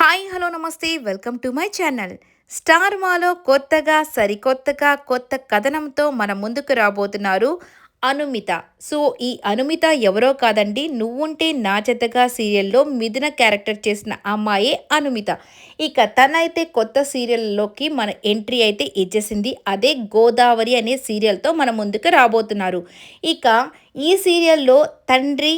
Hi hello నమస్తే welcome to my channel. Star మాలో కొత్తగా సరికొత్తగా కొత్త కథనంతో మన ముందుకు రాబోతున్నారు అనుమిత. సో ఈ అనుమిత ఎవరో కాదండి, నువ్వుంటే నా జతగా సీరియల్లో మిథున క్యారెక్టర్ చేసిన అమ్మాయే అనుమిత. ఇక తనైతే కొత్త సీరియల్లోకి మన ఎంట్రీ అయితే ఇచ్చేసింది. అదే గోదావరి అనే సీరియల్తో మన ముందుకు రాబోతున్నారు. ఇక ఈ సీరియల్లో తండ్రి,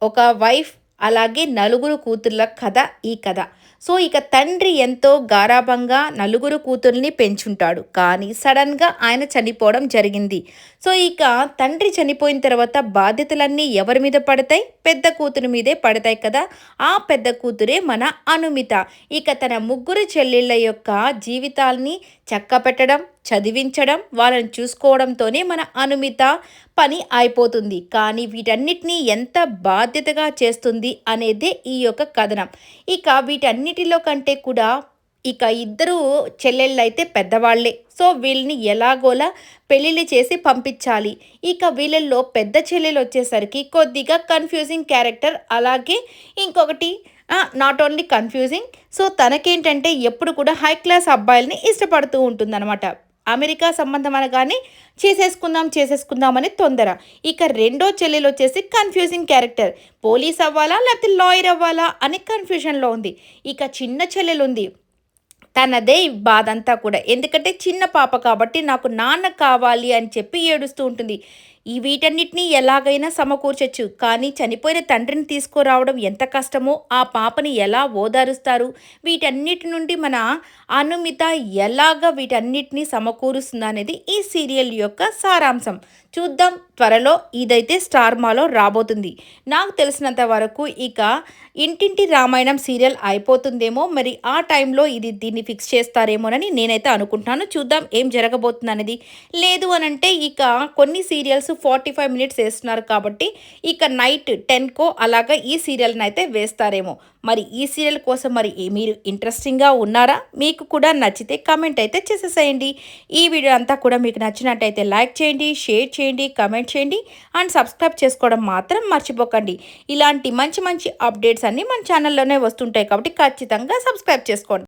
ఒక వైఫ్, అలాగే నలుగురు కూతుర్ల కథ ఈ కథ. సో ఇక తండ్రి ఎంతో గారాబంగా నలుగురు కూతుర్ని పెంచుంటాడు, కానీ సడన్గా ఆయన చనిపోవడం జరిగింది. సో ఇక తండ్రి చనిపోయిన తర్వాత బాధ్యతలన్నీ ఎవరి మీద పడతాయి? పెద్ద కూతురు మీదే పడతాయి కదా. ఆ పెద్ద కూతురే మన అనుమిత. ఇక తన ముగ్గురు చెల్లెళ్ళ యొక్క జీవితాల్ని చక్కపెట్టడం, చదివించడం, వాళ్ళని చూసుకోవడంతోనే మన అనుమిత పని అయిపోతుంది. కానీ వీటన్నిటినీ ఎంత బాధ్యతగా చేస్తుంది అనేదే ఈ యొక్క కథనం. ఇక వీటన్నిటిలో కంటే కూడా ఇక ఇద్దరు చెల్లెళ్ళైతే పెద్దవాళ్లే. సో వీళ్ళని ఎలాగోలా పెళ్ళిళ్ళు చేసి పంపించాలి. ఇక వీళ్ళల్లో పెద్ద చెల్లెలు వచ్చేసరికి కొద్దిగా కన్ఫ్యూజింగ్ క్యారెక్టర్. అలాగే ఇంకొకటి నాట్ ఓన్లీ కన్ఫ్యూజింగ్, సో తనకేంటంటే ఎప్పుడు కూడా హై క్లాస్ అబ్బాయిల్ని ఇష్టపడుతూ ఉంటుందన్నమాట. అమెరికా సంబంధం అనగానే చేసేసుకుందాం అనే తొందర. ఇక రెండో చెల్లెలు వచ్చేసి కన్ఫ్యూజింగ్ క్యారెక్టర్. పోలీస్ అవ్వాలా లేకపోతే లాయర్ అవ్వాలా అనే కన్ఫ్యూజన్లో ఉంది. ఇక చిన్న చెల్లెలు ఉంది, తనదే బాధ అంతా కూడా. ఎందుకంటే చిన్న పాప కాబట్టి నాకు నాన్న కావాలి అని చెప్పి ఏడుస్తూ ఉంటుంది. వీటన్నిటినీ ఎలాగైనా సమకూర్చొచ్చు, కానీ చనిపోయిన తండ్రిని తీసుకురావడం ఎంత కష్టమో, ఆ పాపని ఎలా ఓదారుస్తారు, వీటన్నిటి నుండి మన అనుమిత ఎలాగ వీటన్నిటినీ సమకూరుస్తుంది అనేది ఈ సీరియల్ యొక్క సారాంశం. చూద్దాం త్వరలో. ఇదైతే స్టార్ మాలో రాబోతుంది. నాకు తెలిసినంత వరకు ఇక ఇంటింటి రామాయణం సీరియల్ అయిపోతుందేమో, మరి ఆ టైంలో దీన్ని ఫిక్స్ చేస్తారేమోనని నేనైతే అనుకుంటున్నాను. చూద్దాం ఏం జరగబోతుంది అనేది. లేదు అనంటే ఇక కొన్ని సీరియల్స్ 45 మినిట్స్ వేస్తున్నారు కాబట్టి ఇక నైట్ 10కో అలాగా ఈ సీరియల్ని అయితే వేస్తారేమో. మరి ఈ సీరియల్ కోసం మరి మీరు ఇంట్రెస్టింగ్గా ఉన్నారా? మీకు కూడా నచ్చితే కమెంట్ అయితే చేసేసేయండి. ఈ వీడియో అంతా కూడా మీకు నచ్చినట్టయితే లైక్ చేయండి, షేర్ చేయండి, కమెంట్ చేయండి అండ్ సబ్స్క్రైబ్ చేసుకోవడం మాత్రం మర్చిపోకండి. ఇలాంటి మంచి మంచి అప్డేట్స్ అన్నీ మన ఛానల్లోనే వస్తుంటాయి కాబట్టి ఖచ్చితంగా సబ్స్క్రైబ్ చేసుకోండి.